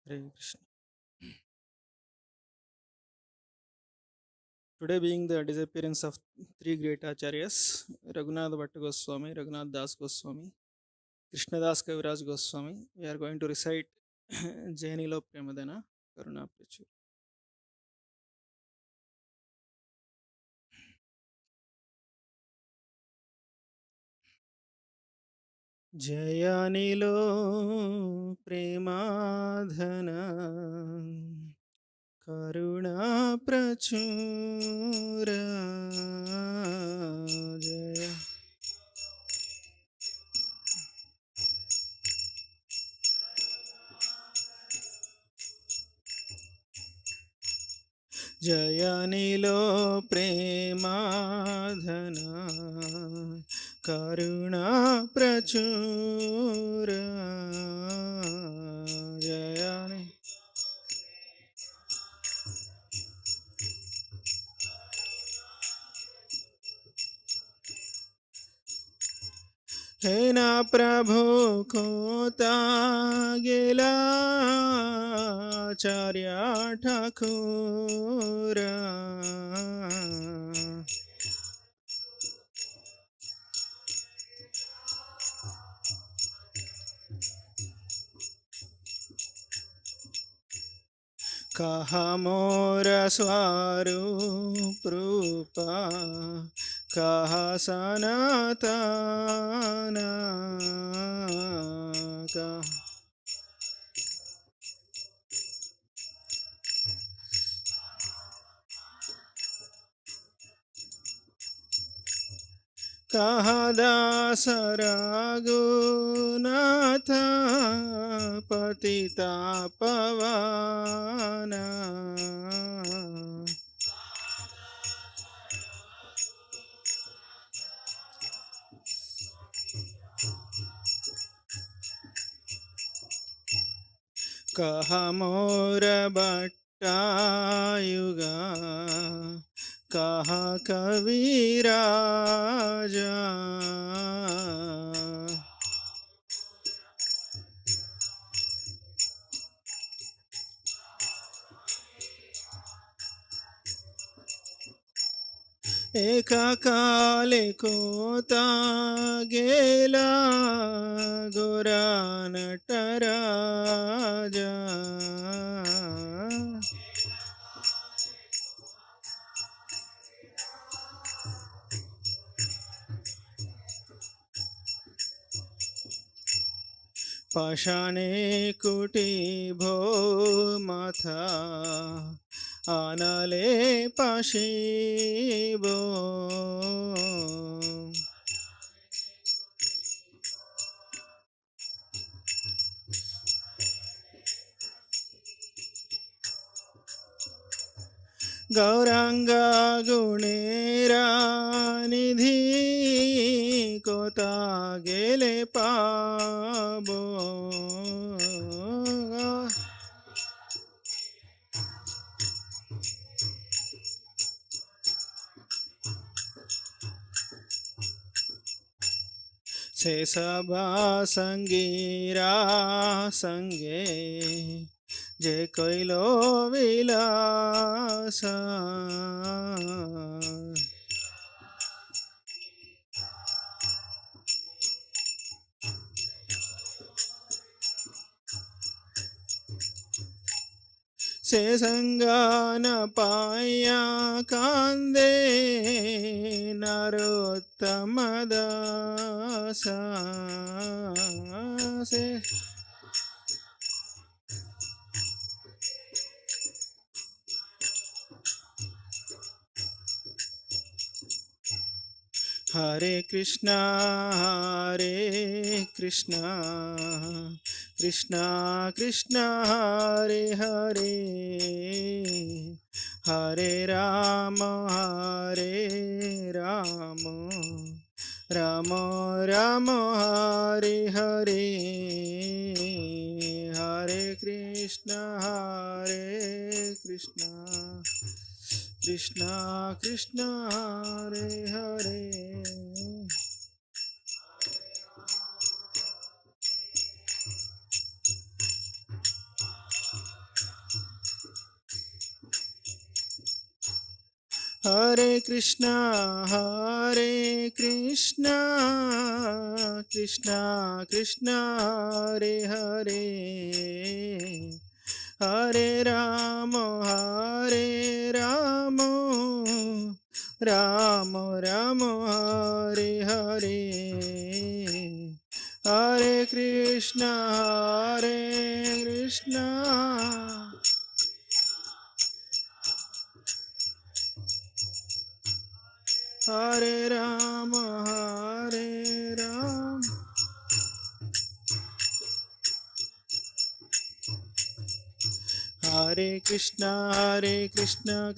Hare Krishna. Today being the disappearance of three great acharyas, Raghunath Bhatta Goswami, Raghunath Das Goswami, Krishnadas Kaviraj Goswami, we are going to recite Jainilo Premadana Karuna Prachur. Jayanilo Premadhana Karuna Prachura Jaya జయనిలో ప్రేమాధన కరుణా ప్రచుర జయని हे ना प्रभु खोता गेला आचार्य ठाकुर कहा मोर स्वरूप रूपा कहा सनातन कहा कहा दास रघुनाथ पतिता पवन कहा मोर बट्टायुगा कहा कविराजा एका काले कोता गेला गोरा नटराजा पाषाणे कुटी भो माथा आनले पाशिबो गौरांगा गुणेरा निधि कोता गेले पाबो से सभा संगीरा संगे जे कैलो विलास से संगान पाया कांदे नरोत्तम दासा से हरे Krishna Krishna Krishna Hare Hare Hare Ram Ram Ram Hare Hare Hare Krishna Krishna Krishna Hare Hare Hare Krishna, Hare Krishna, Krishna Krishna, Hare Hare, Hare Rama, Hare Rama, Rama Rama, Hare Hare, Hare Krishna, Hare Krishna, Hare Rama, Hare Rama, Hare Krishna, Krishna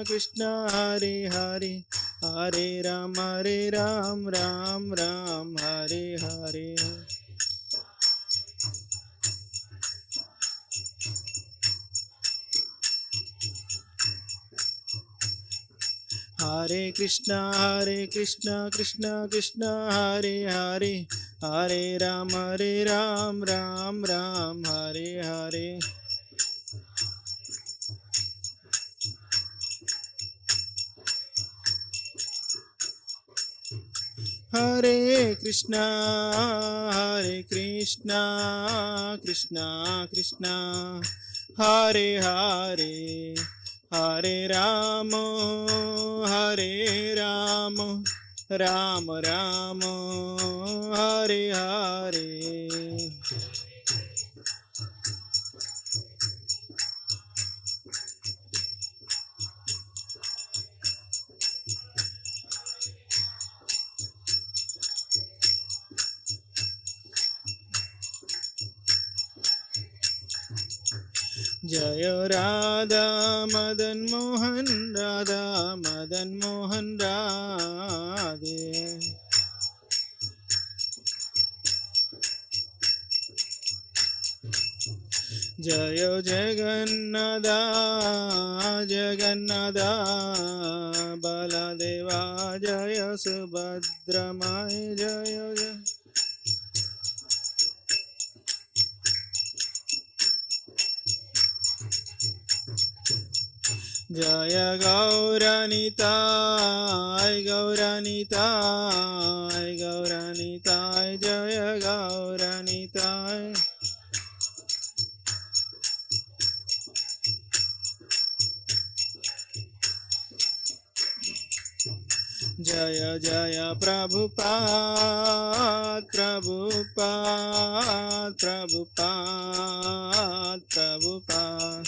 Krishna, Hare Hare, Hare Ram, Ram Ram, Hare Hare. Hare Krishna, Krishna Krishna, Hare Hare, Hare Ram, Ram Ram, Hare Hare. Hare Krishna, Krishna Krishna, Hare Hare, Hare Rama, Ram Ram, Hare Hare. जय राधा मदन मोहन, राधा मदन मोहन राधे। जय जगन्नाथ जगन्नाथ बलदेवा, जय सुभद्रमाय, जय जय। जय गौरनिताय गौरनिताय गौरनिताय, जय गौरनिताय। जय जय प्रभुपाद प्रभुपाद प्रभुपाद प्रभुपाद।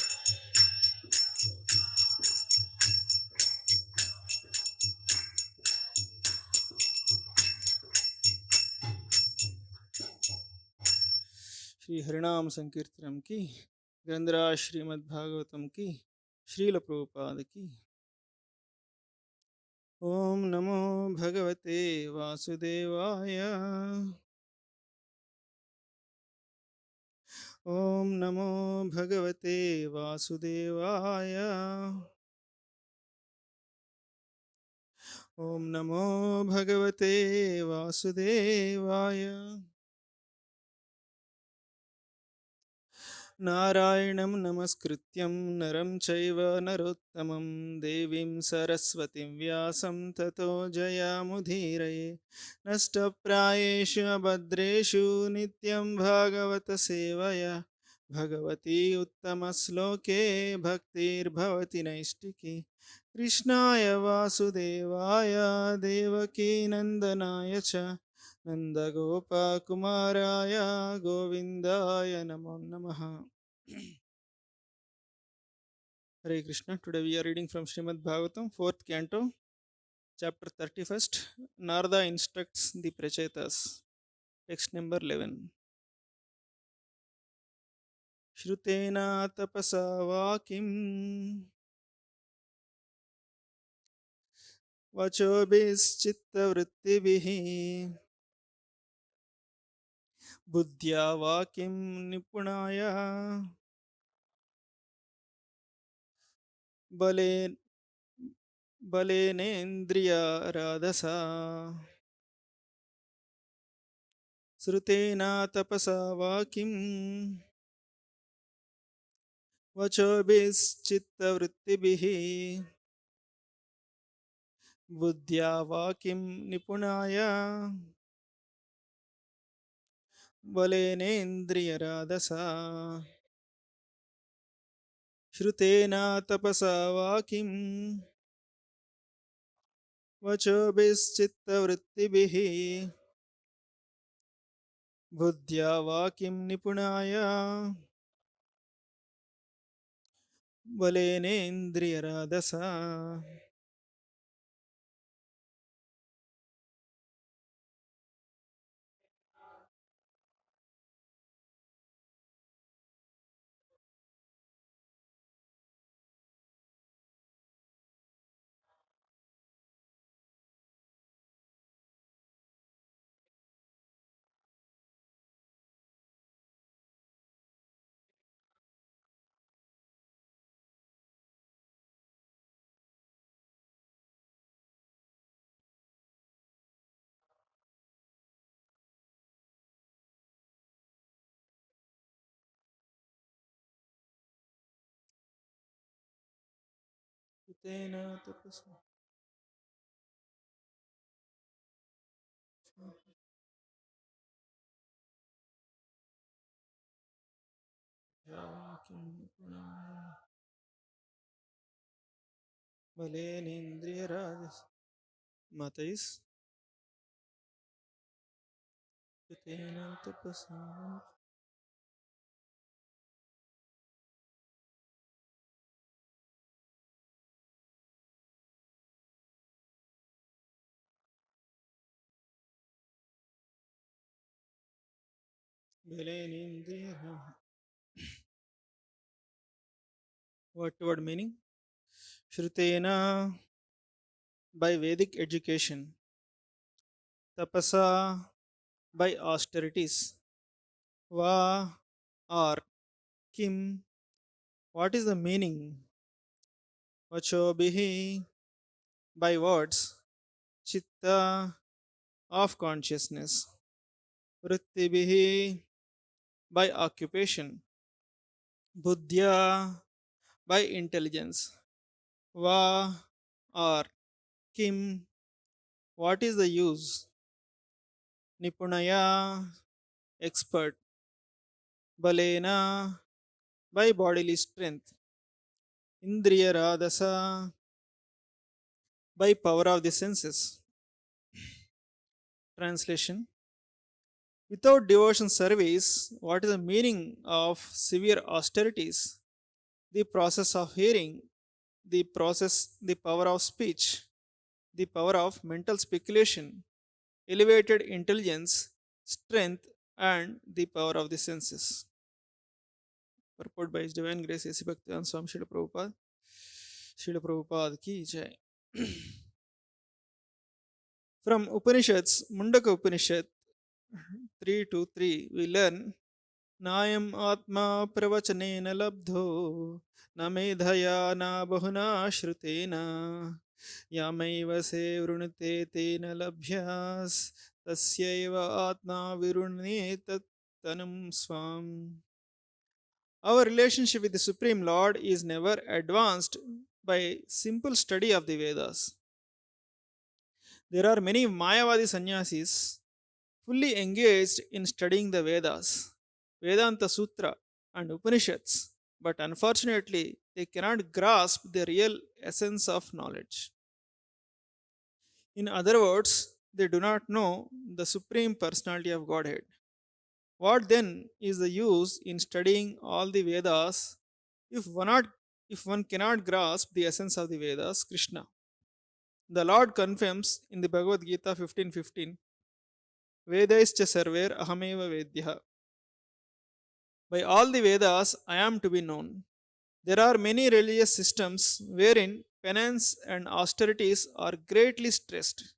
श्री हरिनाम संकीर्तनम की, ग्रंथराज श्रीमद् भागवतम की, श्रील प्रभुपाद की। ओम नमो भगवते वासुदेवाय, ओम नमो भगवते वासुदेवाय, ओम नमो भगवते वासुदेवाय। नारायणं नमस्कृत्यं नरं चैव नरोत्तमं, देवीं सरस्वतीं व्यासं ततो जयामुदीरये। नष्टप्रायेषु अभद्रेषु नित्यं भागवत सेवया, भगवती उत्तमश्लोके भक्तिर्भवति नैष्टिकी। कृष्णाय वासुदेवाय देवकी नन्दनाय च, नन्दगोपकुमाराय गोविन्दाय नमो नमः। Hare Krishna. Today we are reading from Srimad Bhagavatam, 4th canto, chapter 31st. Narada instructs the Prachetas. Text number 11. Shrutena tapasa vakim vachobis chitta vrittibihi buddhya vakim nipunaya bale बलेनेन्द्रिया राधसा। श्रुतेना तपसा वाकिं वचोभिश्चित्तवृत्तिभिः बुद्ध्या वा किं निपुणाय बलेनेन्द्रियराधसा श्रुतेन तपसा वा किं वचोभिश्चित्तवृत्तिभिः बुद्ध्या वा किं निपुणाय बलेनेन्द्रियराधसा. श्रुतेन तपसा किं निपुणाय बलेनेन्द्रियराधसा. Mata is श्रुतेन तपसा बलेनेन्द्रियराधसा. What word meaning? Shrutena, by Vedic education. Tapasa, by austerities. Va or kim, what is the meaning? Vachobihi, by words. Chitta, of consciousness. Vrittibihi, by occupation. Buddhya, by intelligence. Va or kim, what is the use? Nipunaya, expert. Balena, by bodily strength. Indriya Radasa, by power of the senses. Translation: without devotion service, what is the meaning of severe austerities? The process of hearing, the power of speech, the power of mental speculation, elevated intelligence, strength, and the power of the senses. Purport by His Divine Grace A.C. Bhaktivedanta Swami Srila Prabhupada. Srila Prabhupada ki jai. From Upanishads, Mundaka Upanishad 3 to 3, we learn Nayam Atma Pravachanena Labdho Namedhaya na Bahuna Shrutena Yamaiva Se Vrunite Tena Labhyas Tasyaiva Atma Virunne Tanam Swam. Our relationship with the Supreme Lord is never advanced by simple study of the Vedas. There are many Mayavadi sannyasis fully engaged in studying the Vedas, Vedanta Sutra, and Upanishads, but unfortunately, they cannot grasp the real essence of knowledge. In other words, they do not know the Supreme Personality of Godhead. What then is the use in studying all the Vedas if one cannot grasp the essence of the Vedas, Krishna? The Lord confirms in the Bhagavad Gita 15:15, Vedaischa sarver ahameva vedyah. By all the Vedas, I am to be known. There are many religious systems wherein penance and austerities are greatly stressed.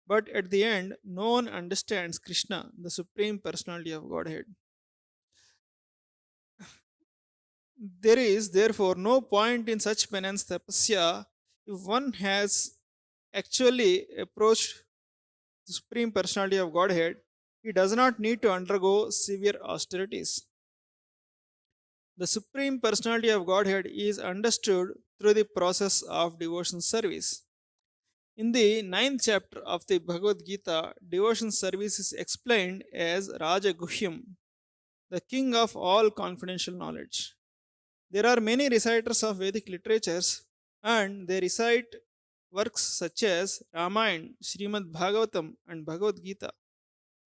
But at the end, no one understands Krishna, the Supreme Personality of Godhead. There is therefore no point in such penance tapasya if one has actually approached the Supreme Personality of Godhead. He does not need to undergo severe austerities. The Supreme Personality of Godhead is understood through the process of devotional service. In the ninth chapter of the Bhagavad Gita, devotion service is explained as Raja Guhyam, the king of all confidential knowledge. There are many reciters of Vedic literatures, and they recite works such as Ramayana, Srimad Bhagavatam, and Bhagavad Gita.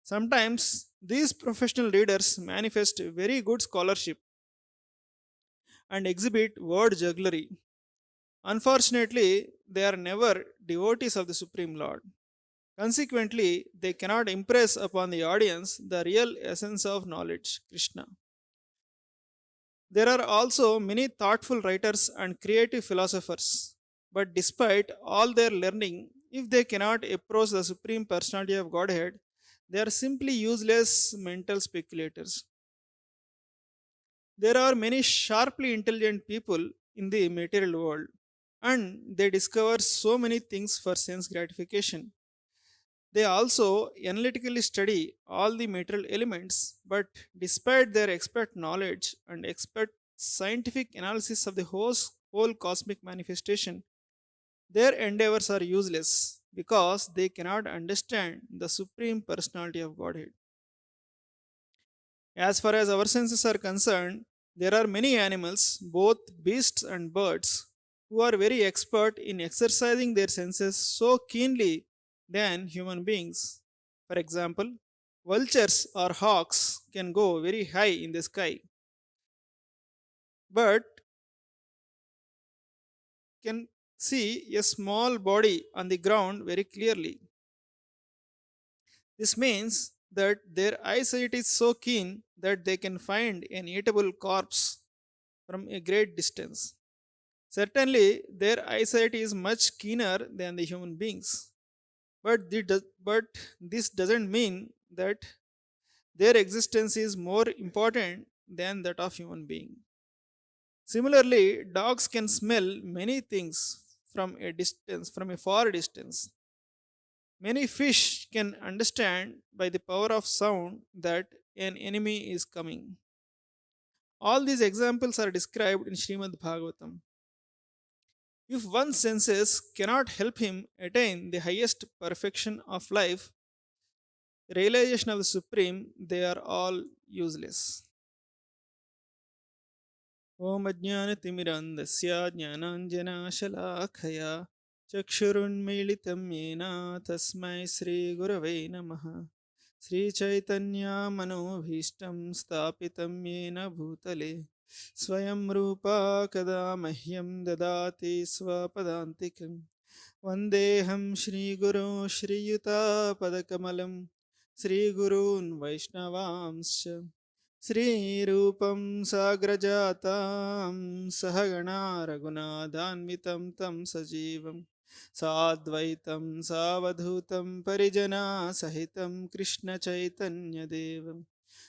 Sometimes these professional readers manifest very good scholarship and exhibit word jugglery. Unfortunately, they are never devotees of the Supreme Lord. Consequently, they cannot impress upon the audience the real essence of knowledge, Krishna. There are also many thoughtful writers and creative philosophers, but despite all their learning, if they cannot approach the Supreme Personality of Godhead, they are simply useless mental speculators. There are many sharply intelligent people in the material world, and they discover so many things for sense gratification. They also analytically study all the material elements, but despite their expert knowledge and expert scientific analysis of the whole cosmic manifestation, their endeavors are useless because they cannot understand the Supreme Personality of Godhead. As far as our senses are concerned, there are many animals, both beasts and birds, who are very expert in exercising their senses so keenly than human beings. For example, vultures or hawks can go very high in the sky, but can see a small body on the ground very clearly. This means that their eyesight is so keen that they can find an eatable corpse from a great distance. Certainly, their eyesight is much keener than the human beings, but this doesn't mean that their existence is more important than that of human being. Similarly, dogs can smell many things from a far distance. Many fish can understand by the power of sound that an enemy is coming. All these examples are described in Srimad Bhagavatam. If one's senses cannot help him attain the highest perfection of life, realization of the Supreme, they are all useless. Om Ajnanatimirandasya Jnananjanashalakhaya Chakshurunmilitam Yena Tasmai Sri Gurave Namaha Sri Chaitanya Manobhishtam Stapitam Yena Bhutale Swayam Rupa Kada Mahyam Dadati Swapadantikam Vandeham Shri Guru Shri Yuta Padakamalam Shri Gurun Vaishnavamsha Shri-rupam sagrajatam sahagana raghunadhanvitam tam sajivam sadvaitam savadhutam parijana sahitam Krishna Chaitanya Devam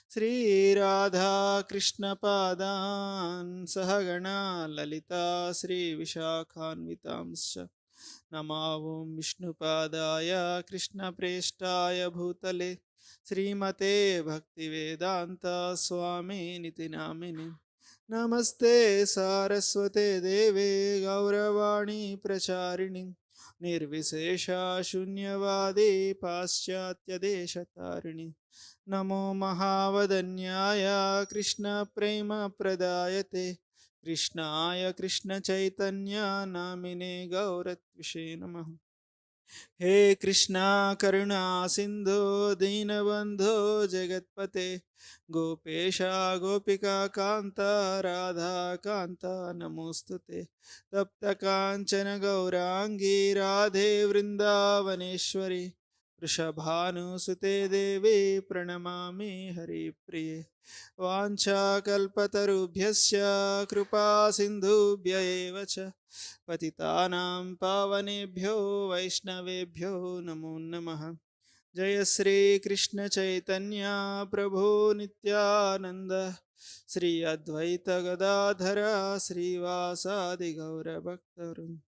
Sri Radha Krishna Padan Sahagana Lalita Sri Vishakhanvitamscha Namavam Vishnupadaya Krishna Prestaya Bhutale Srimate Bhaktivedanta Swami Niti Namini Namaste Saraswate Deve Gauravani Pracharini Nirvisesha Shunyavadi Paschatya Deshatarini Namo Mahavadanyaya Krishna Prema Pradayate Krishnaya Krishna Chaitanya Namine Gauratvishe Namaha He Krishna Karuna Sindhu Dinabandho Jagatpate Gopesha Gopika Kanta Radha Kanta Namostute Tapta Kanchana Gaurangi Radhe Vrindavaneshwari Vrishabhanu Devi Pranamami Hari Priye Vanchakalpatarubhyasya Kripa Sindhubhya eva cha Patitanam Pavanebhyo Vaishnavebhyo Namo Namaha Jaya Sri Krishna Chaitanya Prabhu Nityananda Sri Advaita Gadadhara Sri Vasadi Gaura Bhaktarun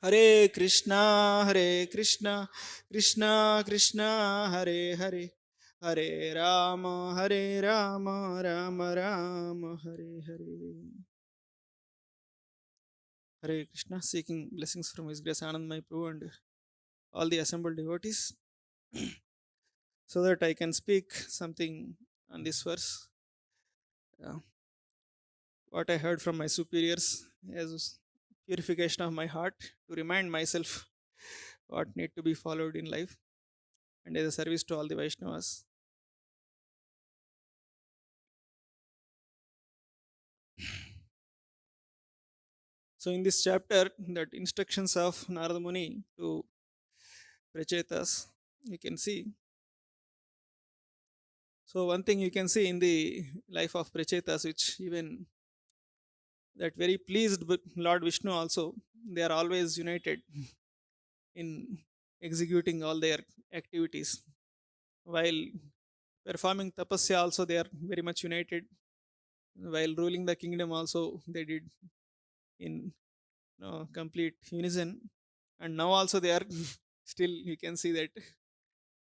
Hare Krishna Krishna Krishna Hare Hare Hare Rama Rama Rama Hare Hare Hare Krishna, seeking blessings from His Grace Anandamai Prabhu and all the assembled devotees, so that I can speak something on this verse. Uh, what I heard from my superiors as purification of my heart to remind myself what need to be followed in life and as a service to all the Vaishnavas. So in this chapter, that instructions of Narada Muni to Prachetas, you can see. So one thing you can see in the life of Prachetas, which even that very pleased with Lord Vishnu also, they are always united in executing all their activities. While performing tapasya also they are very much united. While ruling the kingdom also they did in complete unison. And now also they are still, you can see that,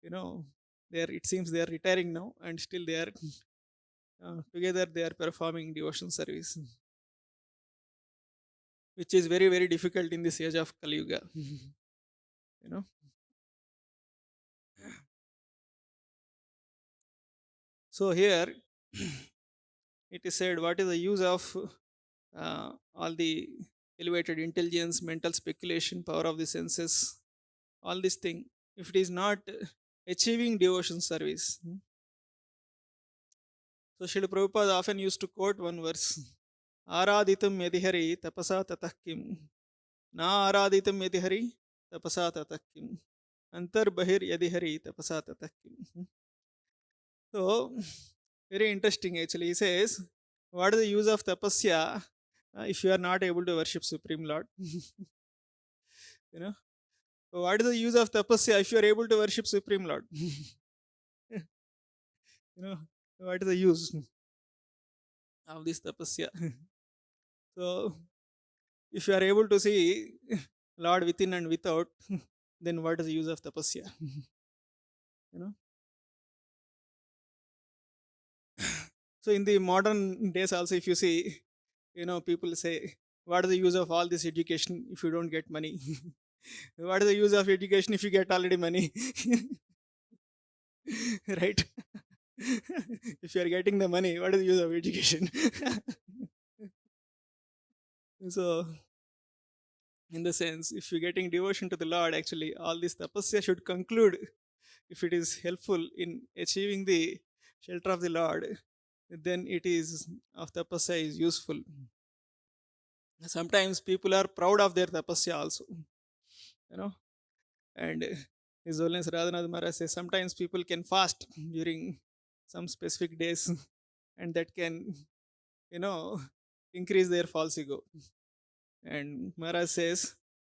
you know, they are, it seems they are retiring now and still they are together they are performing devotion service, which is very very difficult in this age of Kali Yuga. You know, so here it is said, what is the use of all the elevated intelligence, mental speculation, power of the senses, all this thing, if it is not achieving devotion service. So Srila Prabhupada often used to quote one verse, Araditam yadihari tapasa tatah kim, na araditam yadihari tapasa tatah kim, antar bahir yadihari tapasa tatah kim. So, very interesting actually. He says, what is the use of tapasya if you are not able to worship Supreme Lord? You know, so what is the use of tapasya if you are able to worship Supreme Lord? You know, what is the use of this tapasya? So, if you are able to see Lord within and without, then what is the use of tapasya? You know. So in the modern days also, if you see, people say, what is the use of all this education if you don't get money? What is the use of education if you get already money? Right? If you are getting the money, what is the use of education? So, in the sense, if you're getting devotion to the Lord, actually, all this tapasya should conclude if it is helpful in achieving the shelter of the Lord, then it is of tapasya is useful. Sometimes people are proud of their tapasya also, you know, and His Holiness Radhanath Maharaj says sometimes people can fast during some specific days, and that can, you know, increase their false ego. And Maharaj says,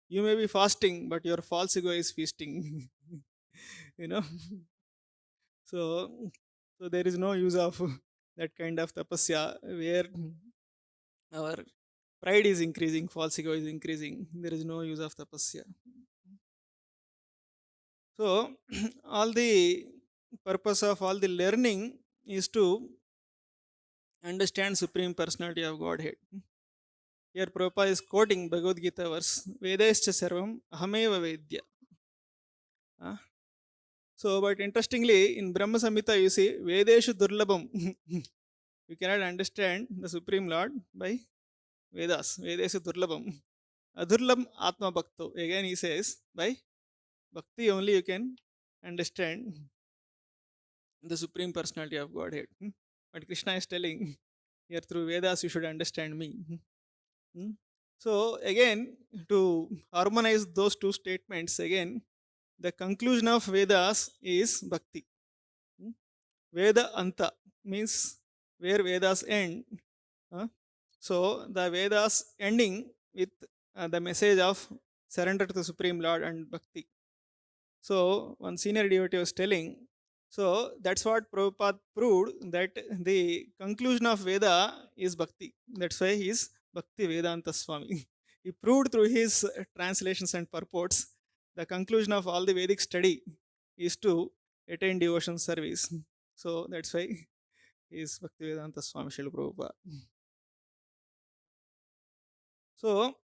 you may be fasting, but your false ego is feasting. You know, so there is no use of that kind of tapasya where our pride is increasing, false ego is increasing. There is no use of tapasya. So, all the purpose of all the learning is to understand Supreme Personality of Godhead. Here Prabhupada is quoting Bhagavad Gita verse, Vedescha sarvam ahameva vedya. So, but interestingly, in Brahma Samhita, you see, Vedeshu Durlabham. You cannot understand the Supreme Lord by Vedas. Vedeshu Durlabham. Adurlabh Atma Bhakto. Again, he says, by Bhakti only you can understand the Supreme Personality of Godhead. But Krishna is telling, here through Vedas, you should understand me. So, again, to harmonize those two statements, again, the conclusion of Vedas is Bhakti. Veda Anta means where Vedas end. So the Vedas ending with the message of surrender to the Supreme Lord and Bhakti. So one senior devotee was telling, so that's what Prabhupada proved, that the conclusion of Veda is Bhakti. That's why he is Bhakti Vedanta Swami. He proved through his translations and purports the conclusion of all the Vedic study is to attain devotion service. So that's why he is Bhakti Vedanta Swami Srila Prabhupada. So,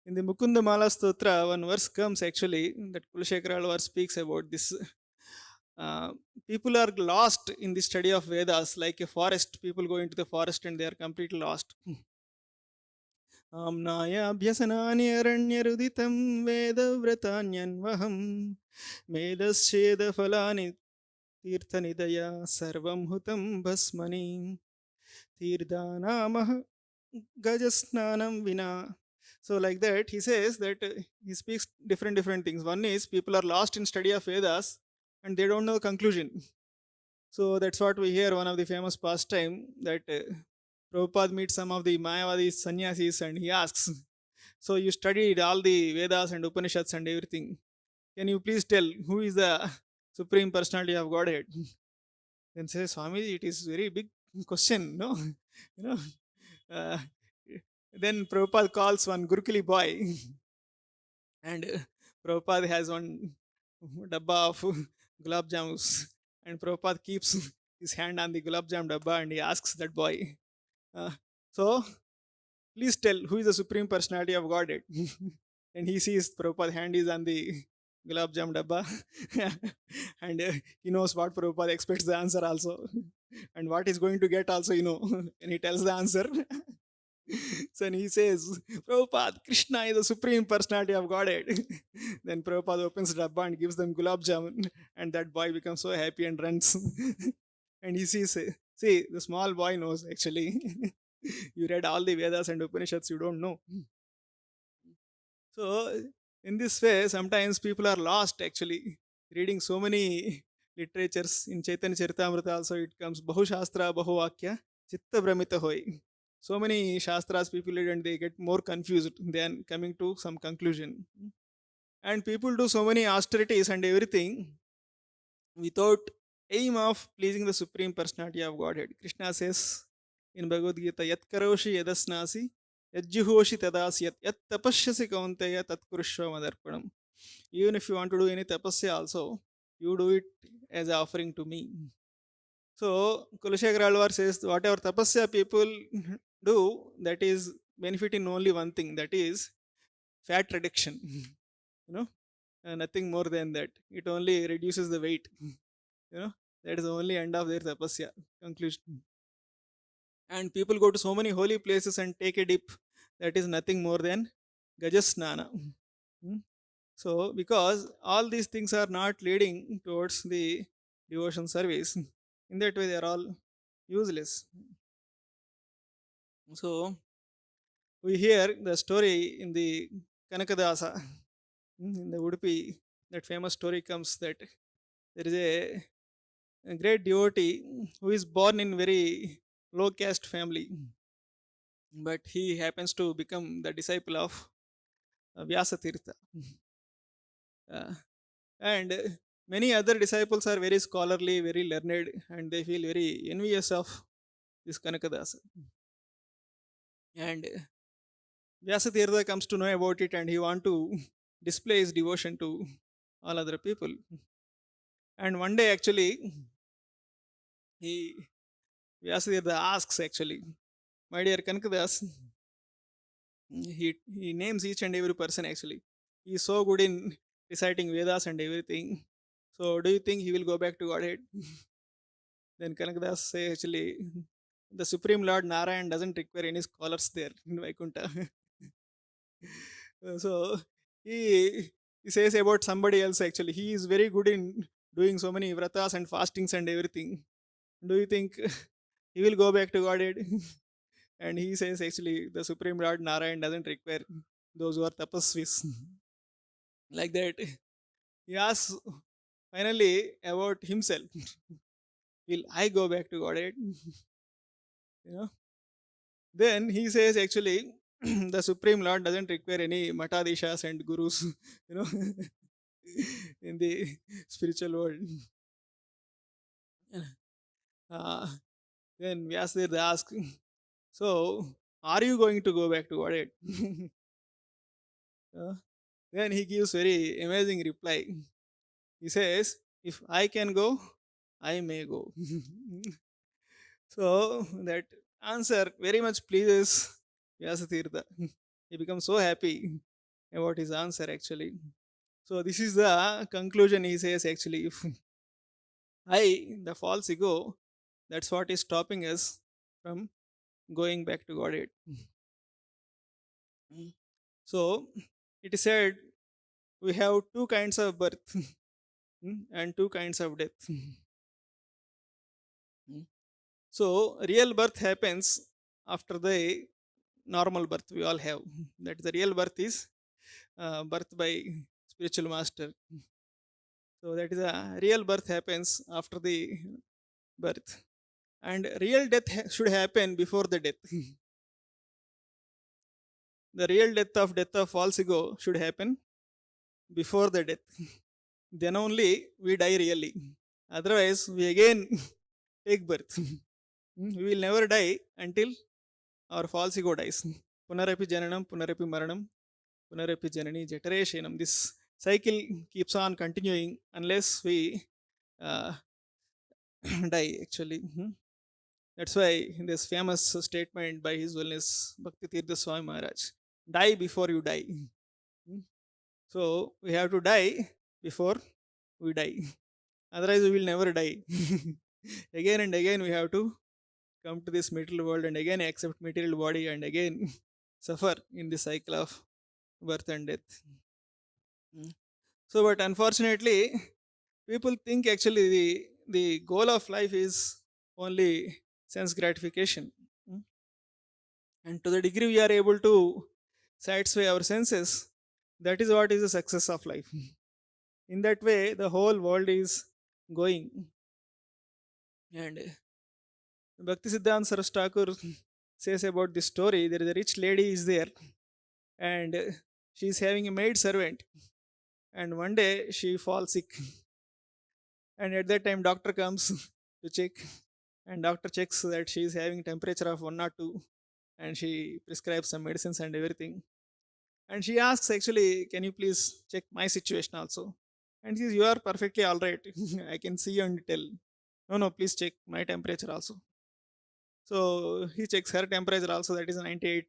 In the Mukunda Mala Stotra, one verse comes actually that Kulashekara Alvar speaks about this. Uh, People are lost in the study of Vedas, like a forest. People go into the forest and they are completely lost. आम्नायाभ्यसनानि अरण्यरुदितं वेदव्रतान्यन्वहं मेधश्चेदफलानि तीर्थनिदया सर्वं हुतं भस्मनि तीर्थानामः gajasnanam vina. So like that, he says that he speaks different things. One is people are lost in study of Vedas and they don't know the conclusion. So that's what we hear. One of the famous pastime that Prabhupada meets some of the Mayavadi sannyasis and he asks, "So you studied all the Vedas and Upanishads and everything. Can you please tell who is the supreme personality of Godhead?" Then says Swami, it is very big question, no? you know. Uh, then Prabhupada calls one Gurukuli boy, and Prabhupada has one dabba of gulab jamus, and Prabhupada keeps his hand on the gulab jam dabba and he asks that boy, uh, "So, please tell who is the supreme personality of Godhead?" And he sees Prabhupada's hand is on the gulab jam dabba, and he knows what Prabhupada expects the answer also, and what he's going to get also, and he tells the answer. So and he says, "Prabhupada, Krishna is the supreme personality of Godhead." Then Prabhupada opens the dabba and gives them gulab jamun, and that boy becomes so happy and runs. And he sees, see, the small boy knows actually. You read all the Vedas and Upanishads, you don't know. So, in this way, sometimes people are lost actually, reading so many literatures. In Chaitanya Charitamrita also it comes, Bahu Shastra, Bahu Vakya, Chitta Brahmita Hoi. So many Shastras people read and they get more confused than coming to some conclusion. And people do so many austerities and everything without aim of pleasing the Supreme Personality of Godhead. Krishna says in Bhagavad Gita, Yat karoshi yadasnasi, yajjuhoshi tadasyat, yat tapashyasi kaunteya tat kurushva madarpanam. Even if you want to do any tapasya also, you do it as an offering to me. So, Kulashekara Alvar says, whatever tapasya people do, that is benefiting only one thing, that is fat reduction. Nothing more than that. It only reduces the weight. That is the only end of their tapasya conclusion. And people go to so many holy places and take a dip. That is nothing more than gajasnana. So, because all these things are not leading towards the devotion service, in that way they are all useless. So, we hear the story in the Kanakadasa, in the Udupi, that famous story comes that there is a great devotee who is born in very low caste family, but he happens to become the disciple of Vyasa Tirtha. Uh, and many other disciples are very scholarly, very learned, and they feel very envious of this Kanakadasa. And Vyasa Tirtha comes to know about it and he want to display his devotion to all other people. And one day actually, he Vyasa Tirtha asks actually, "My dear Kanakadas," he names each and every person actually. He is so good in reciting Vedas and everything. So do you think he will go back to Godhead? Then Kanakadas say actually, the Supreme Lord Narayan doesn't require any scholars there in Vaikuntha. So he says about somebody else actually. He is very good in doing so many vratas and fastings and everything. Do you think he will go back to Godhead? And he says actually the Supreme Lord Narayan doesn't require those who are tapasvis. Like that. He asks finally about himself. Will I go back to Godhead? you know. Then he says actually the Supreme Lord doesn't require any matadishas and gurus, you know, in the spiritual world. Uh, then Vyasadeva asks, "So, are you going to go back to Godhead?" Uh, then he gives very amazing reply. He says, "If I can go, I may go." So that answer very much pleases Vyasatirtha. He becomes so happy. about his answer actually. So this is the conclusion. He says actually, if the false ego, that's what is stopping us from going back to Godhead. So it is said we have two kinds of birth and two kinds of death. So real birth happens after the normal birth we all have. That the real birth is birth by spiritual master. So that is a real birth happens after the birth, and real death should happen before the death. The real death of false ego should happen before the death. Then only we die really. Otherwise, we again take birth. We will never die until our false ego dies. Punarapi jananam, punarapi maranam, punarapi janani jatareshenam. This cycle keeps on continuing unless we uh, die actually. That's why in this famous statement by His Holiness Bhakti Tirtha Swami Maharaj, die before you die. So we have to die before we die. Otherwise, we will never die. Again and again, we have to come to this material world and again accept material body and again suffer in the cycle of birth and death. So, but unfortunately, people think actually the goal of life is only sense gratification. And to the degree we are able to satisfy our senses, that is what is the success of life. In that way, the whole world is going. And Bhakti Siddhanta Saraswati Thakur says about this story. There is a rich lady is there, and she is having a maid servant. And one day she falls sick, and at that time doctor comes to check, and doctor checks that she is having temperature of 102, and she prescribes some medicines and everything. And she asks, actually, can you please check my situation also? And he says, you are perfectly all right. I can see and tell. No, no, please check my temperature also. So he checks her temperature also, that is 98.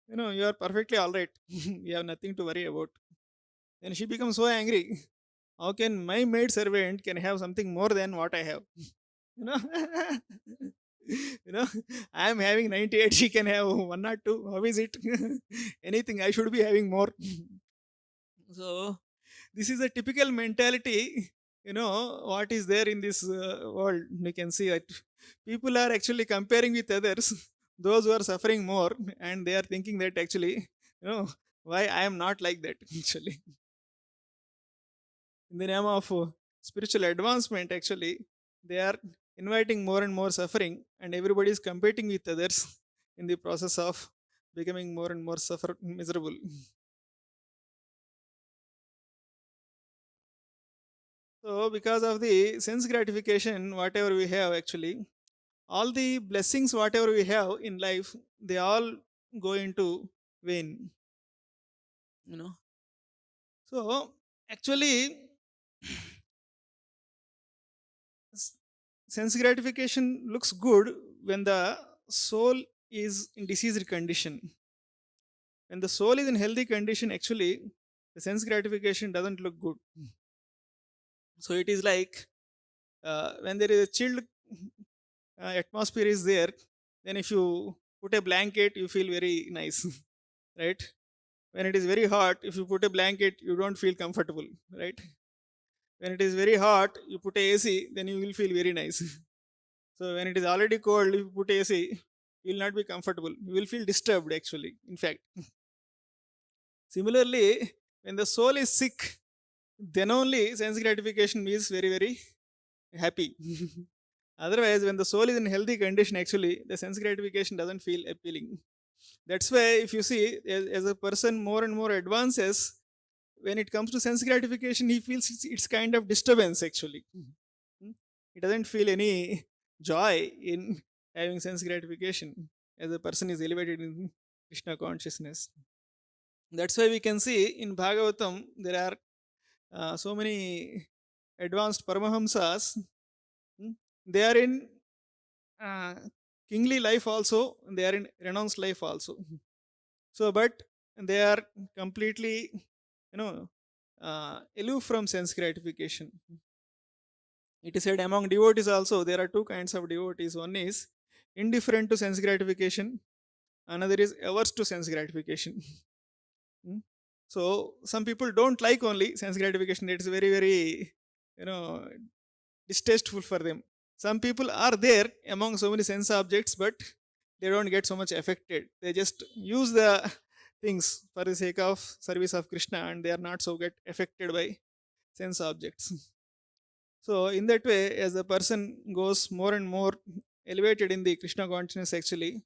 You are perfectly all right. You have nothing to worry about. Then she becomes so angry. How can my maid servant can have something more than what I have? you know you know I am having 98, she can have 102. How is it? Anything, I should be having more. So this is a typical mentality, what is there in this world. We can see that people are actually comparing with others, those who are suffering more, and they are thinking that actually, why I am not like that. Actually, in the name of spiritual advancement, actually they are inviting more and more suffering, and everybody is competing with others in the process of becoming more and more miserable. So because of the sense gratification, whatever we have, actually all the blessings whatever we have in life, they all go into vain. you know so actually, s- sense gratification looks good when the soul is in diseased condition. When the soul is in healthy condition, actually the sense gratification doesn't look good. So it is like, when there is a chilled atmosphere is there, then if you put a blanket, you feel very nice. Right? When it is very hot, if you put a blanket, you don't feel comfortable. Right? When it is very hot, you put a AC, then you will feel very nice. So when it is already cold, if you put AC, you will not be comfortable, you will feel disturbed actually, in fact. Similarly, when the soul is sick, then only sense gratification is very, very happy. Otherwise, when the soul is in healthy condition, actually, the sense gratification doesn't feel appealing. That's why, if you see, as a person more and more advances, when it comes to sense gratification, he feels it's kind of disturbance actually. He doesn't feel any joy in having sense gratification as a person is elevated in Krishna consciousness. That's why we can see in Bhagavatam there are so many advanced Paramahamsas. They are in uh, kingly life also, they are in renounced life also. So, but they are completely, aloof from sense gratification. It is said among devotees also there are two kinds of devotees. One is indifferent to sense gratification, another is averse to sense gratification. Hmm. So some people don't like only sense gratification. It is very, very, you know, distasteful for them. Some people are there among so many sense objects, but they don't get so much affected. They just use the things for the sake of service of Krishna, and they are not so get affected by sense objects. So in that way, as the person goes more and more elevated in the Krishna consciousness, actually,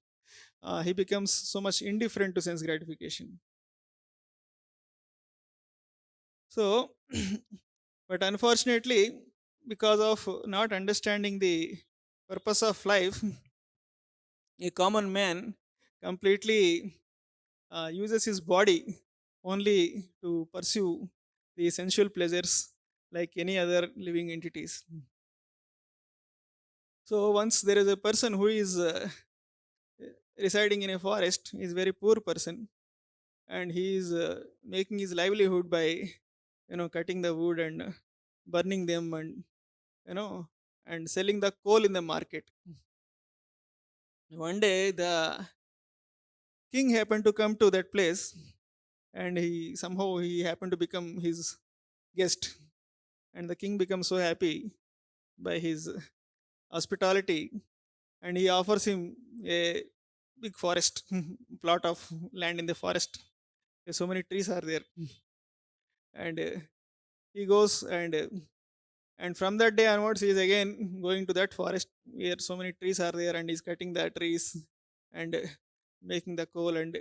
he becomes so much indifferent to sense gratification. So, but unfortunately, because of not understanding the purpose of life, a common man completely uses his body only to pursue the sensual pleasures like any other living entities. So, once there is a person who is residing in a forest, he is a very poor person, and he is making his livelihood by cutting the wood and burning them, and you know and selling the coal in the market. One day the king happened to come to that place, and he happened to become his guest, and the king becomes so happy by his hospitality, and he offers him a big forest plot of land in the forest. So many trees are there, and he goes, and from that day onwards he is again going to that forest where so many trees are there, and he's cutting the trees and making the coal and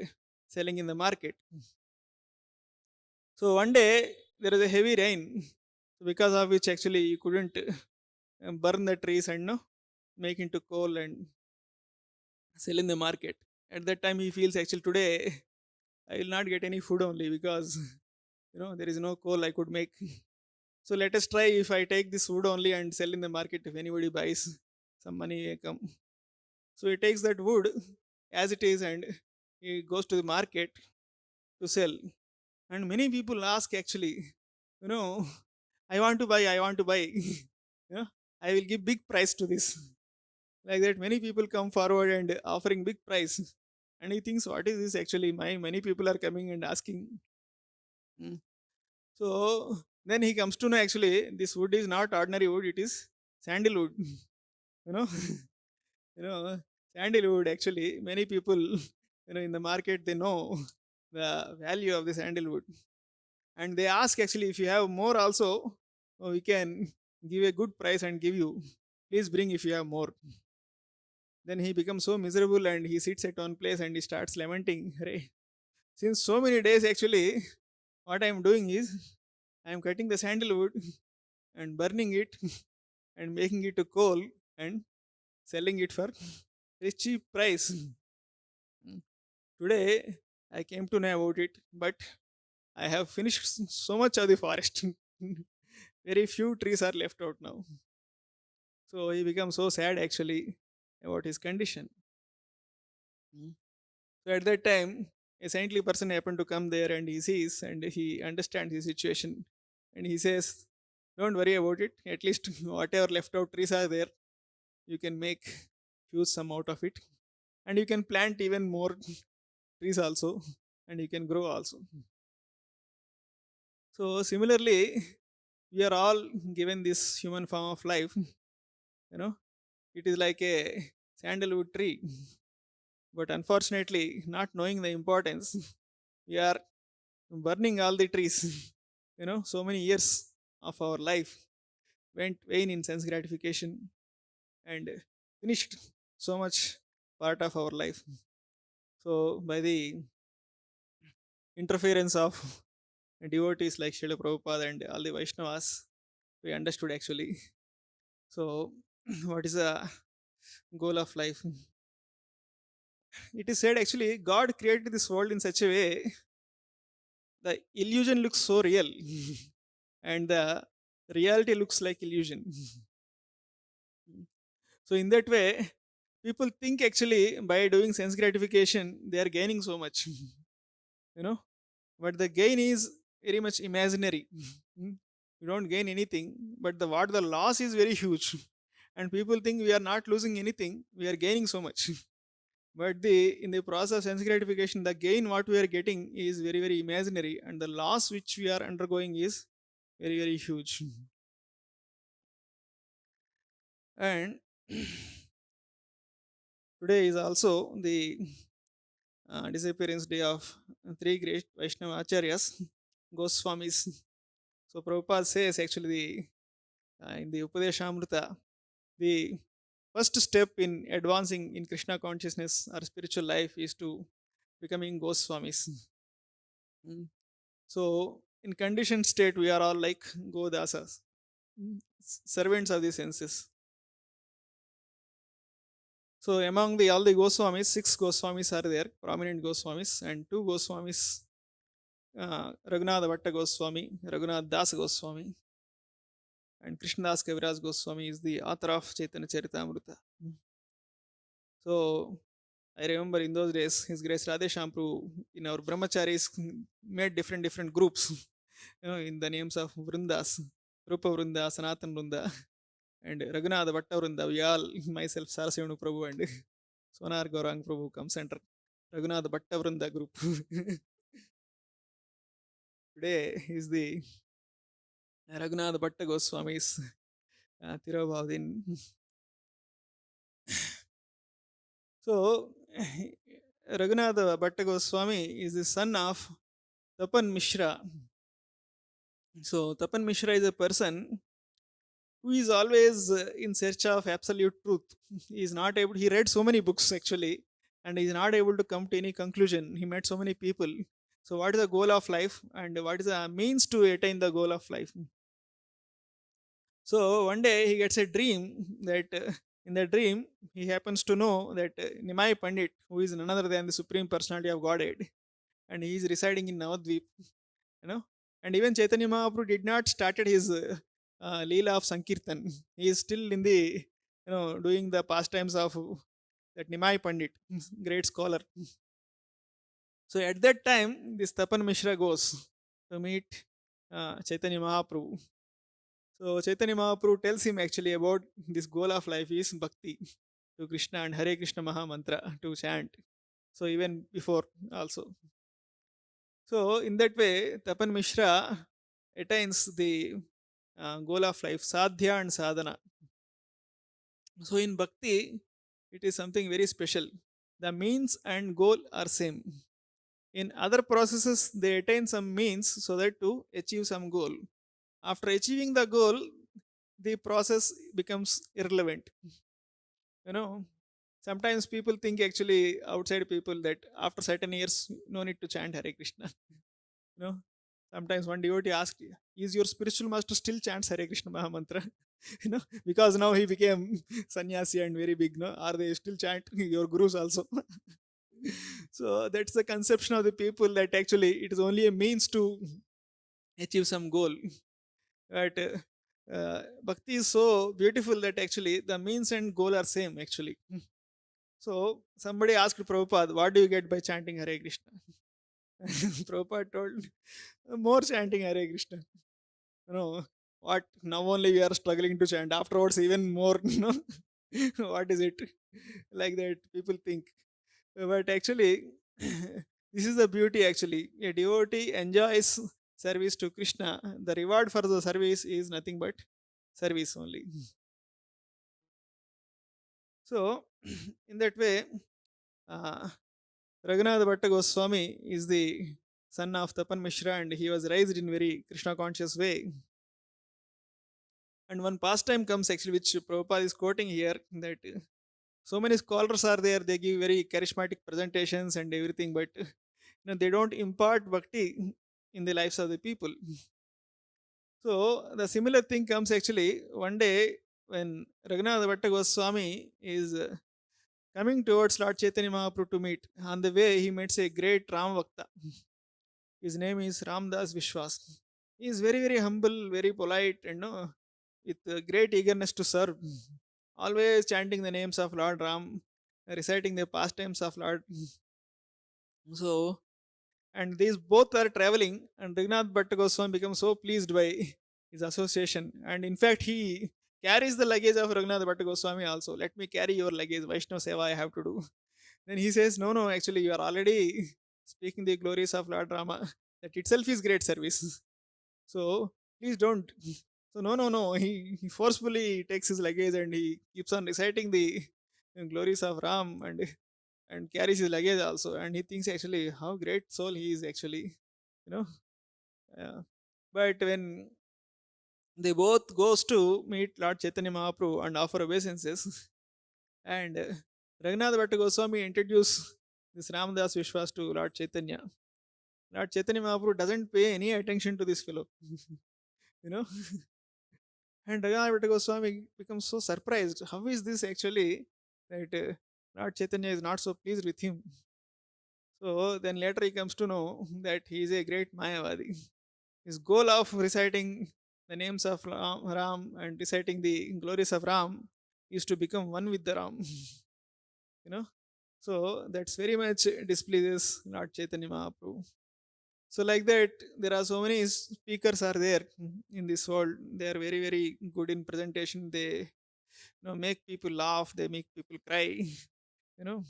selling in the market. So one day there is a heavy rain, because of which actually you couldn't burn the trees and no make into coal and sell in the market. At that time he feels, actually today I will not get any food only, because there is no coal I could make. So let us try, if I take this wood only and sell in the market, if anybody buys, some money may come. So he takes that wood as it is, and he goes to the market to sell. And many people ask, actually, you know, I want to buy. I will give big price to this. Like that, many people come forward and offering big price. And he thinks, what is this actually? Many people are coming and asking. Hmm. So then he comes to know, actually this wood is not ordinary wood; it is sandalwood. you know, you know, sandalwood. Actually, many people, in the market, they know the value of the sandalwood, and they ask, actually, if you have more also, we can give a good price and give you. Please bring if you have more. Then he becomes so miserable, and he sits at one place and he starts lamenting. "Hey, since so many days, actually, what I am doing is I am cutting the sandalwood and burning it and making it to coal and selling it for a cheap price. Today I came to know about it, but I have finished so much of the forest. Very few trees are left out now." So he becomes so sad, actually, about his condition. Mm. So at that time, a saintly person happened to come there, and he sees and he understands his situation, and he says, "Don't worry about it. At least whatever left out trees are there, you can make huge sum out of it, and you can plant even more trees also, and you can grow also." So similarly, we are all given this human form of life. You know, it is like a sandalwood tree, but unfortunately, not knowing the importance, we are burning all the trees. So many years of our life went vain in sense gratification, and finished so much part of our life. So by the interference of devotees like Srila Prabhupada and all the Vaishnavas, we understood, actually. So, what is the goal of life? It is said, actually, God created this world in such a way the illusion looks so real, and the reality looks like illusion. So, in that way, people think, actually, by doing sense gratification, they are gaining so much. you know, but the gain is very much imaginary. Mm. You don't gain anything, but the loss is very huge. And people think we are not losing anything, we are gaining so much. But in the process of sense gratification, the gain what we are getting is very, very imaginary, and the loss which we are undergoing is very, very huge. And today is also the disappearance day of three great Vaishnava acharyas, Goswamis. So Prabhupada says actually in the Upadeshamrita, the first step in advancing in Krishna consciousness or spiritual life is to becoming Goswamis. Mm. So in conditioned state, we are all like Godasas, servants of the senses. So among the all the Goswamis, six Goswamis are there, prominent Goswamis, and two Goswamis, Raghunath Bhatta Goswami, Raghunath Das Goswami, and Krishnadas Kaviraj Goswami is the author of Chaitanya Charitamrita. So I remember in those days, His Grace Radheshyam Prabhu in our brahmacharis made different groups, in the names of Vrindas, Rupa Vrinda, Sanatan Vrinda, and Raghunath Bhatta Vrinda. We all, myself, Sarasivanu Prabhu and Sonar Gaurang Prabhu come center. Raghunath Bhatta Vrinda group. Today is the Raghunath Bhatta Goswami's Tirobhavdin. So, Raghunath Bhatta Goswami is the son of Tapan Mishra. So, Tapan Mishra is a person who is always in search of absolute truth. He is not able, he read so many books actually, and he is not able to come to any conclusion. He met so many people. So, what is the goal of life and what is the means to attain the goal of life? So, one day he gets a dream that in the dream he happens to know that Nimai Pandit, who is none other than the Supreme Personality of Godhead, and he is residing in Navadvip, you know. And even Chaitanya Mahaprabhu did not started his Leela of Sankirtan. He is still in the, doing the pastimes of that Nimai Pandit, great scholar. So at that time, this Tapan Mishra goes to meet Chaitanya Mahaprabhu. So Chaitanya Mahaprabhu tells him actually about this goal of life is bhakti to Krishna and Hare Krishna Maha Mantra to chant. So even before also. So in that way, Tapan Mishra attains the goal of life, sadhya and sadhana. So in bhakti, it is something very special. The means and goal are same. In other processes, they attain some means so that to achieve some goal. After achieving the goal, the process becomes irrelevant. You know, sometimes people think actually outside people that after certain years, no need to chant Hare Krishna. You know, sometimes one devotee asked, "Is your spiritual master still chants Hare Krishna Maha Mantra?" Because now he became sannyasi and very big. No, are they still chant your gurus also? So that's the conception of the people that actually it is only a means to achieve some goal. But bhakti is so beautiful that actually the means and goal are same actually. So somebody asked Prabhupada, "What do you get by chanting Hare Krishna?" Prabhupada told, "More chanting Hare Krishna. You know, what now only we are struggling to chant. Afterwards, even more, what is it?" Like that, people think. But actually, this is the beauty actually. A devotee enjoys service to Krishna. The reward for the service is nothing but service only. So, in that way, uh, Raghunath Bhatta Goswami is the son of Tapan Mishra and he was raised in very Krishna conscious way. And one pastime comes actually, which Prabhupada is quoting here, that so many scholars are there, they give very charismatic presentations and everything, but they don't impart bhakti in the lives of the people. So the similar thing comes actually one day when Raghunath Bhatta Goswami is coming towards Lord Chaitanya Mahaprabhu to meet. On the way, he meets a great Ram Vakta. His name is Ramdas Vishwas. He is very, very humble, very polite, and with great eagerness to serve. Always chanting the names of Lord Ram, reciting the pastimes of Lord. So and these both are traveling, and Raghunath Bhatta Goswami becomes so pleased by his association, and in fact he carries the luggage of Raghunath Bhatta Goswami also. Let me carry your luggage, Vaishnav Seva I have to do. Then he says, no, no, actually you are already speaking the glories of Lord Rama. That itself is great service. So please don't. So no, no, no. He forcefully takes his luggage and he keeps on reciting the glories of Ram, and carries his luggage also. And he thinks actually how great soul he is actually, you know. Uh, but when they both goes to meet Lord Chaitanya Mahaprabhu and offer obeisances, and Raghunath Bhatta Goswami introduced this Ramdas Vishwas to Lord Chaitanya. Lord Chaitanya Mahaprabhu doesn't pay any attention to this fellow, you know. And Raghunath Bhatta Goswami becomes so surprised. How is this actually that Lord Chaitanya is not so pleased with him? So then later he comes to know that he is a great Mayavadi. His goal of reciting the names of Ram and reciting the glories of Ram is to become one with the Ram. You know, so that's very much displeases Lord Chaitanya Mahaprabhu. So like that, there are so many speakers are there in this world. They are very very good in presentation. They make people laugh. They make people cry. You know,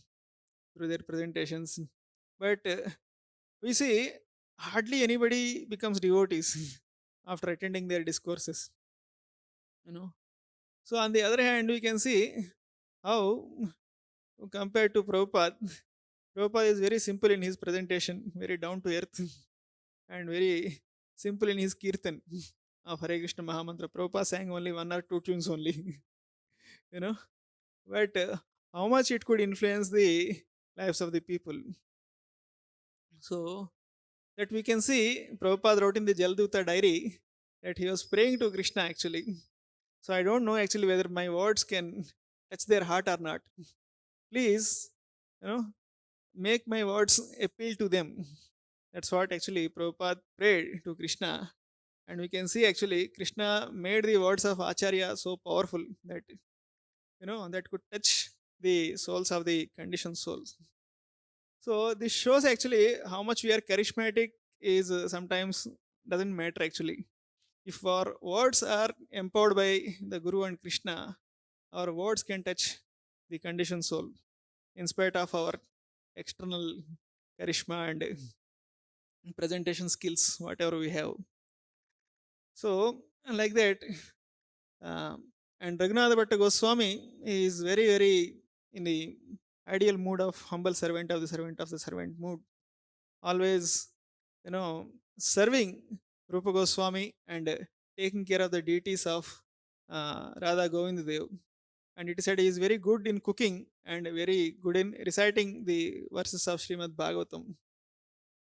through their presentations. But we see hardly anybody becomes devotees after attending their discourses. You know. So on the other hand, we can see how compared to Prabhupada, Prabhupada is very simple in his presentation, very down to earth, and very simple in his Kirtan of Hare Krishna Mahamantra. Prabhupada sang only one or two tunes only, you know. But how much it could influence the lives of the people. So that we can see, Prabhupada wrote in the Jalduta diary that he was praying to Krishna actually. So I don't know actually whether my words can touch their heart or not. Please, you know, make my words appeal to them. That's what actually Prabhupada prayed to Krishna. And we can see actually Krishna made the words of Acharya so powerful that that could touch the souls of the conditioned souls. So this shows actually how much we are charismatic is sometimes doesn't matter actually. If our words are empowered by the Guru and Krishna, our words can touch the conditioned soul in spite of our external charisma and presentation skills, whatever we have. So, like that, um, and Raghunath Bhatta Goswami is very, very in the ideal mood of humble servant of the servant mood. Always, serving Rupa Goswami and taking care of the deities of Radha Govind Dev. And it is said he is very good in cooking and very good in reciting the verses of Srimad Bhagavatam.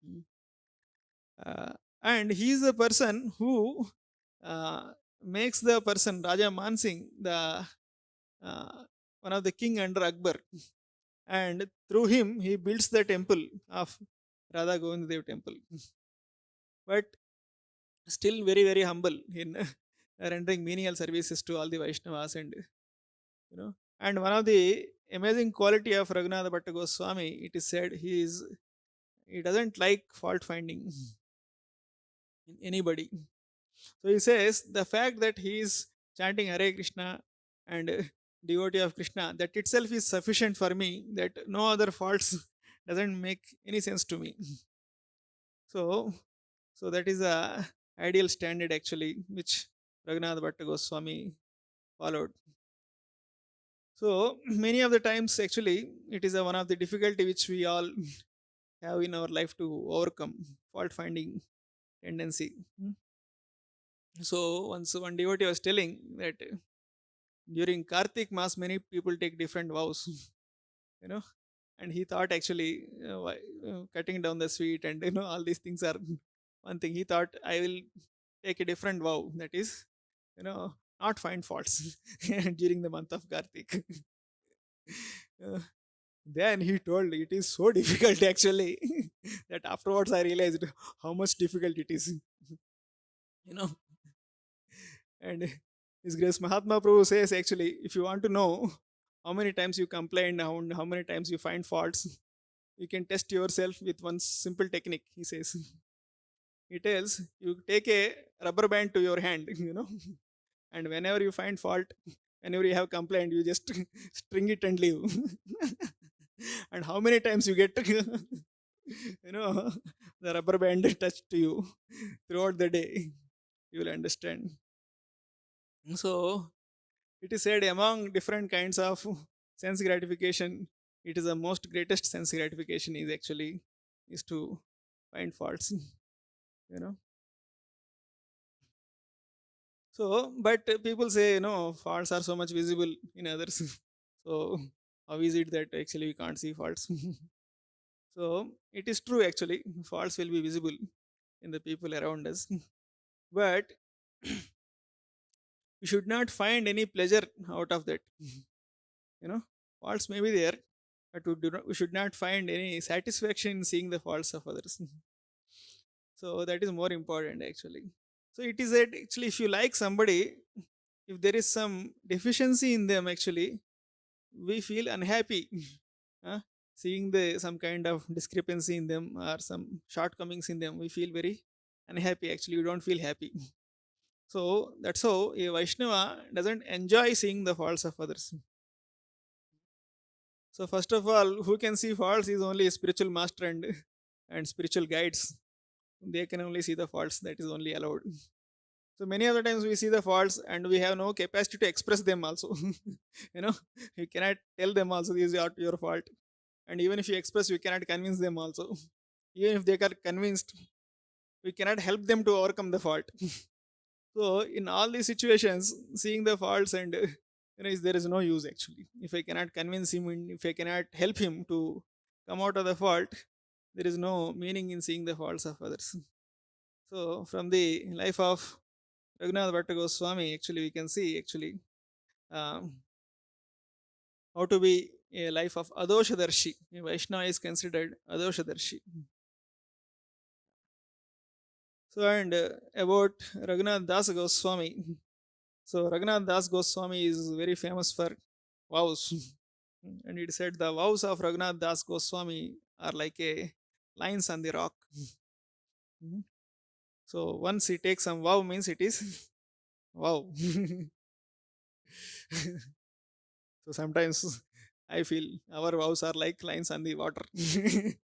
Mm. Uh, and he is the person who makes the person Raja Mansingh the uh, one of the king under Akbar, and through him he builds the temple of Radha Govind Dev temple. But still very very humble in rendering menial services to all the Vaishnavas, and one of the amazing quality of Raghunath Bhatta Goswami, it is said he doesn't like fault finding in anybody. So he says the fact that he is chanting Hare Krishna and devotee of Krishna, that itself is sufficient for me, that no other faults doesn't make any sense to me. So that is a ideal standard actually which Raghunath Bhatta Goswami followed. So many of the times actually it is one of the difficulty which we all have in our life to overcome, fault finding tendency. So once one devotee was telling that during Kartik Mass, many people take different vows, you know, and he thought actually cutting down the sweet and all these things are one thing. He thought I will take a different vow, that is, not find faults during the month of Kartik. Uh, then he told it is so difficult actually that afterwards I realized how much difficult it is, you know. And His Grace Mahatma Prabhu says actually, if you want to know how many times you complain, how many times you find faults, You can test yourself with one simple technique, he says. He tells you take a rubber band to your hand, and whenever you find fault, whenever you have complaint, you just string it and leave. And how many times you get, the rubber band touched to you throughout the day, you will understand. So it is said among different kinds of sense gratification, it is the most greatest sense gratification is to find faults, you know. So, but people say, faults are so much visible in others. So, how is it that actually we can't see faults? So, it is true actually, faults will be visible in the people around us. But we should not find any pleasure out of that. You know, faults may be there, but we should not find any satisfaction in seeing the faults of others. So, that is more important actually. So, it is that actually, if you like somebody, if there is some deficiency in them, actually, we feel unhappy. Huh? Seeing the some kind of discrepancy in them or some shortcomings in them, we feel very unhappy. Actually, we don't feel happy. So that's how a Vaishnava doesn't enjoy seeing the faults of others. So first of all, who can see faults is only a spiritual master and spiritual guides. They can only see the faults. That is only allowed. So many other times we see the faults and we have no capacity to express them also. you know, you cannot tell them also this is your fault. And even if you express, you cannot convince them also. Even if they are convinced, we cannot help them to overcome the fault. So in all these situations, seeing the faults and there is no use actually. If I cannot convince him and if I cannot help him to come out of the fault, there is no meaning in seeing the faults of others. So from the life of Raghunath Bhatta Goswami, actually we can see um, how to be a life of Adoshadarshi. A Vaishnava is considered Adoshadarshi. So and about Raghunath Das Goswami. So Raghunath Das Goswami is very famous for vows. And it said the vows of Raghunath Das Goswami are like a lines on the rock. So once he takes some vow means it is wow. So sometimes I feel our vows are like lines on the water. And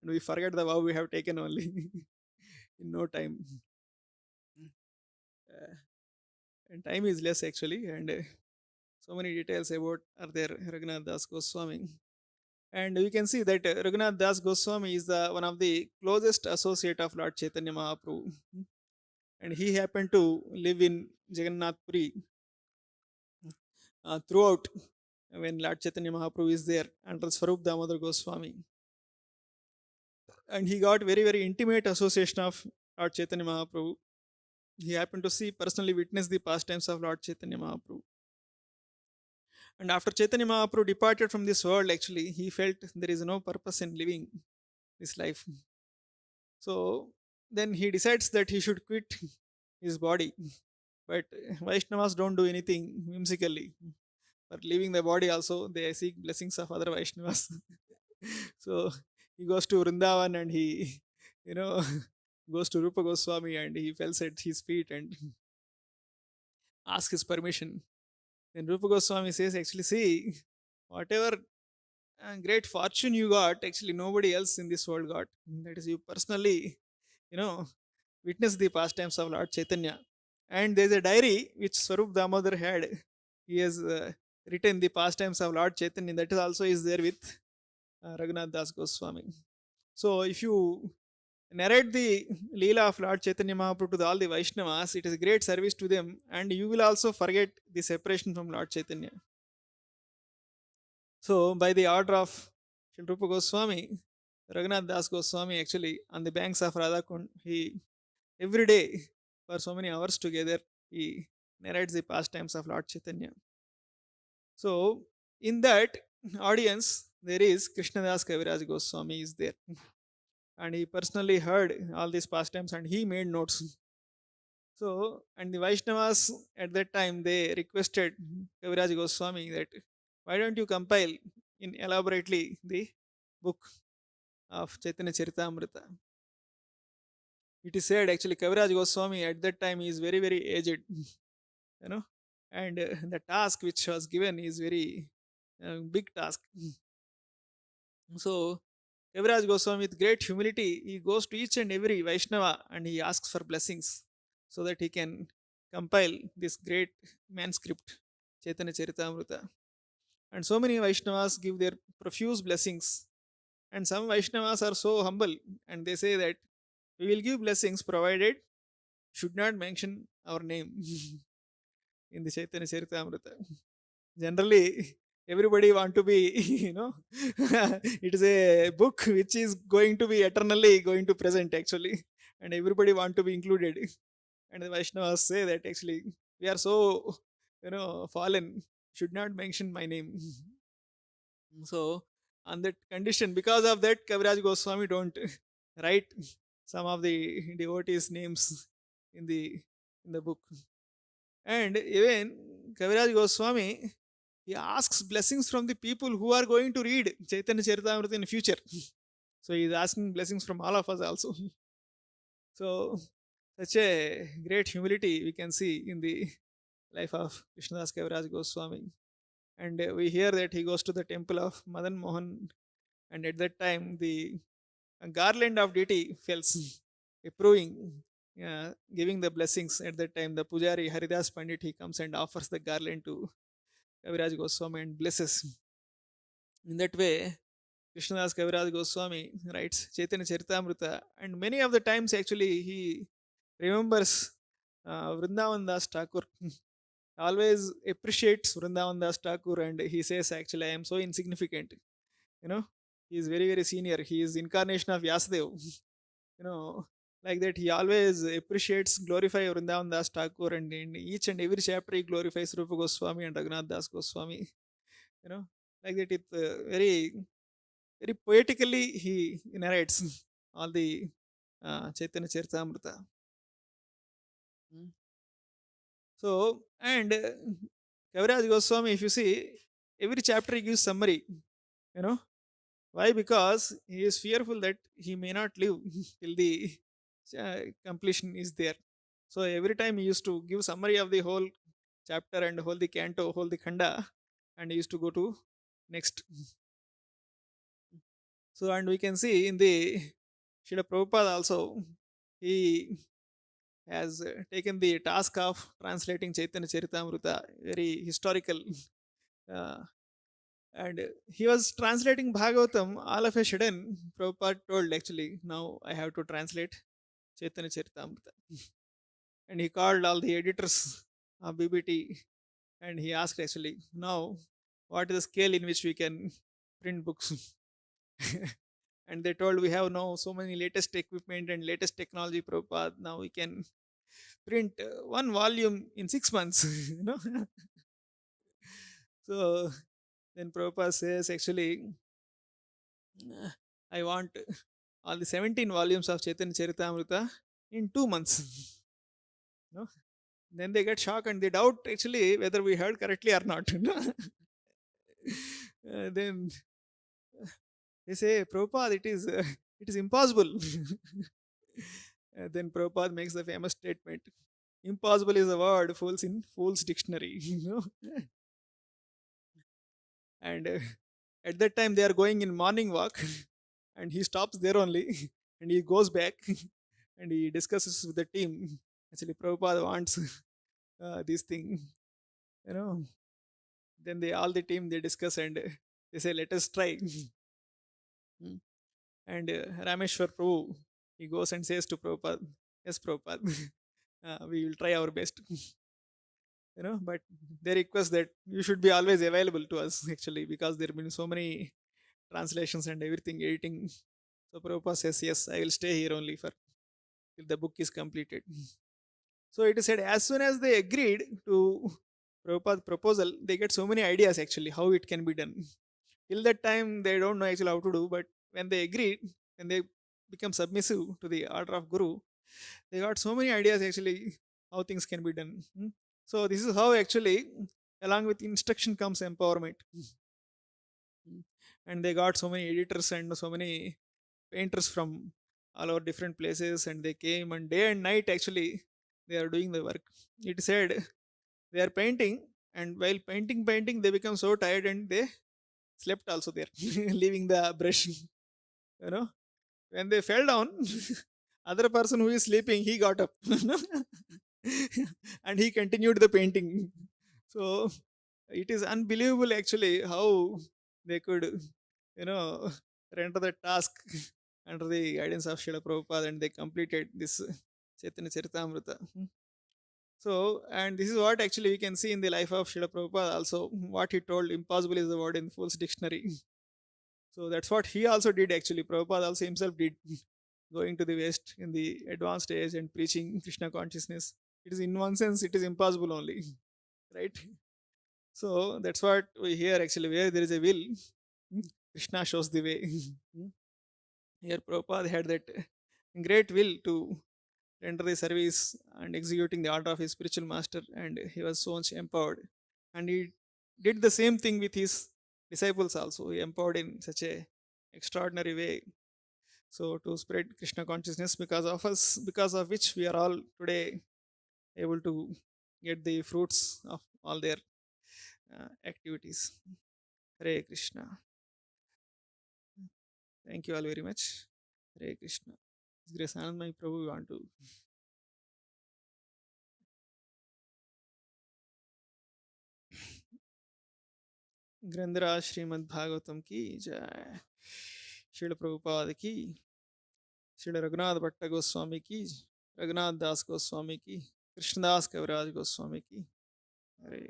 we forget the vow we have taken only in no time. Uh, and time is less actually. And so many details about are there Raghunath Das Goswami. And we can see that Raghunath Das Goswami is the one of the closest associate of Lord Chaitanya Mahaprabhu. And he happened to live in Jagannath Puri throughout when Lord Chaitanya Mahaprabhu is there under Swarup Damodar Goswami. And he got very, very intimate association of Lord Chaitanya Mahaprabhu. He happened to see, personally witness the pastimes of Lord Chaitanya Mahaprabhu. And after Chaitanya Mahaprabhu departed from this world, actually, he felt there is no purpose in living this life. So then he decides that he should quit his body. But Vaishnavas don't do anything whimsically. For leaving the body also, they seek blessings of other Vaishnavas. So he goes to Vrindavan and he, you know, goes to Rupa Goswami and he falls at his feet and asks his permission. Then Rupa Goswami says, actually, see, whatever great fortune you got, actually nobody else in this world got. That is, you personally, you know, witness the pastimes of Lord Chaitanya. And there is a diary which Swarup Damodar had. He has written the pastimes of Lord Chaitanya. That is also is there with Raghunath Das Goswami. So if you narrate the Leela of Lord Chaitanya Mahaprabhu to all the Vaishnavas, it is a great service to them, and you will also forget the separation from Lord Chaitanya. So, by the order of Sri Rupa Goswami, Raghunath Das Goswami actually on the banks of Radhakund, he every day for so many hours together, he narrates the pastimes of Lord Chaitanya. So, in that audience, there is Krishnadas Kaviraj Goswami is there. And he personally heard all these pastimes and he made notes. So, and the Vaishnavas at that time they requested Kaviraj Goswami that why don't you compile in elaborately the book of Chaitanya Charitamrita. It is said actually Kaviraj Goswami at that time is very, very aged, you know, and the task which was given is very big task. So Kaviraj Goswami, with great humility, he goes to each and every Vaishnava and he asks for blessings so that he can compile this great manuscript, Chaitanya Charitamrita. And so many Vaishnavas give their profuse blessings. And some Vaishnavas are so humble and they say that we will give blessings provided should not mention our name in the Chaitanya Charitamrita. Generally, everybody want to be, it is a book which is going to be eternally going to present actually, and everybody want to be included. And the Vaishnavas say that actually we are so, fallen, should not mention my name. So on that condition, because of that, Kaviraj Goswami don't write some of the devotees' names in the book. And even Kaviraj Goswami, he asks blessings from the people who are going to read Chaitanya Charitamrita in the future. So he is asking blessings from all of us also. So such a great humility we can see in the life of Krishnadas Kaviraj Goswami. And we hear that he goes to the temple of Madan Mohan, and at that time the garland of deity falls, approving, giving the blessings. At that time, the Pujari Haridas Pandit, he comes and offers the garland to Kaviraj Goswami and blesses. In that way, Krishnadas Kaviraj Goswami writes Chaitanya Charitamrita, and many of the times actually he remembers Vrindavan Das Thakur. Always appreciates Vrindavan Das Thakur, and he says, actually, I am so insignificant. You know, he is very, very senior. He is incarnation of Vyasadev. You know, like that, he always appreciates, glorify Vrindavan Das Thakur, and in each and every chapter he glorifies Rupa Goswami and Raghunath Das Goswami. You know, like that, it very, very poetically he narrates all the Chaitanya Charitamrita. Mm. So, and Kaviraj Goswami, if you see, every chapter he gives summary. You know, why? Because he is fearful that he may not live till the completion is there. So every time he used to give summary of the whole chapter and whole the canto, whole the khanda, and he used to go to next. So, and we can see in the Srila Prabhupada also, he has taken the task of translating Chaitanya Charitamrita, very historical. Uh, and he was translating Bhagavatam. All of a sudden, Prabhupada told, actually, now I have to translate Chaitanya Charitamrita. And he called all the editors of BBT and he asked, actually, now what is the scale in which we can print books? And they told, we have now so many latest equipment and latest technology, Prabhupada. Now we can print one volume in 6 months. So then Prabhupada says, actually, I want all the 17 volumes of Chaitanya Charitamrita in 2 months. No? Then they get shocked and they doubt actually whether we heard correctly or not. Then they say, Prabhupada, it is impossible. Then Prabhupada makes the famous statement, impossible is a word fools in fool's dictionary. And at that time they are going in morning walk and he stops there only and he goes back and he discusses with the team. Actually, Prabhupada wants this thing, you know. Then they all the team they discuss and they say, let us try. Mm. And Rameshwar Prabhu, he goes and says to Prabhupada, yes, Prabhupada, we will try our best. But they request that you should be always available to us, actually, because there have been so many translations and everything, editing. So Prabhupada says, yes, I will stay here only for till the book is completed. So it is said, as soon as they agreed to Prabhupada's proposal, they get so many ideas actually how it can be done. Till that time, they don't know actually how to do, but when they agreed, when they become submissive to the order of Guru, they got so many ideas actually how things can be done. So this is how actually, along with instruction comes empowerment. And they got so many editors and so many painters from all over different places, and they came, and day and night actually they are doing the work. It said they are painting, and while painting, they become so tired and they slept also there, leaving the brush. When they fell down, other person who is sleeping, he got up, and he continued the painting. So it is unbelievable actually how they could, you know, render the task under the guidance of Srila Prabhupada, and they completed this Chaitanya Charitamrita. So, and this is what actually we can see in the life of Srila Prabhupada also. What he told, impossible is the word in Fool's Dictionary. So that's what he also did actually. Prabhupada also himself did, going to the West in the advanced age and preaching Krishna consciousness. It is, in one sense, it is impossible only, right? So that's what we hear actually. Where there is a will, Krishna shows the way. Here Prabhupada had that great will to render the service and executing the order of his spiritual master, and he was so much empowered. And he did the same thing with his disciples also. He empowered in such a extraordinary way. So to spread Krishna consciousness, because of us, because of which we are all today able to get the fruits of all their activities. Hare Krishna. Thank you all very much. Hare Krishna. His Grace Anandmai Prabhu, we want to. ग्रंथराज Shrimad Bhagavatam की जय। श्रील प्रभुपाद की, श्रील रघुनाथ भट्ट गोस्वामी की, रघुनाथ दास गोस्वामी की, कृष्णदास कविराज गोस्वामी की। हरे